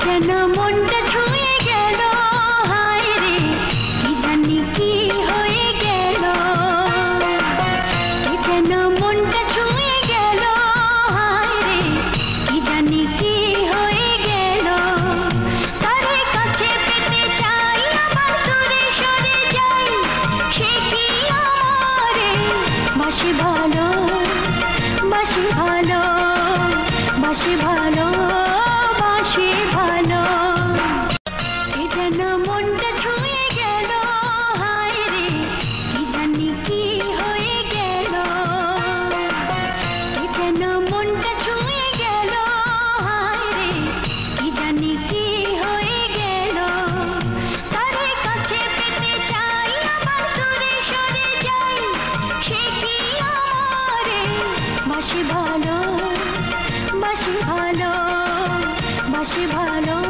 যেন মনটা ছুঁয়ে গেল, হায় রে কি জানি কি হয়ে গেল। যেন মনটা ছুঁয়ে গেল, হায় রে কি জানি কি হয়ে গেল। তারে কাছে পেতে চাই আবার দূরে সরে যাই, সে কি আমারে বাসে ভালো, বাসে ভালো, বাসে ভালো, বাসে ভালো। যেন মনটা ছুঁয়ে গেল, হায় রে কি জানি কি হয়ে গেল। যেন মনটা ছুঁয়ে গেল, হায় রে কি জানি কি হয়ে গেল। তারে কাছে পেতে চাই আবার দূরে সরে যাই, সে কি আমারে বাসে ভালো, বাসে ভালো, বাসে ভালো।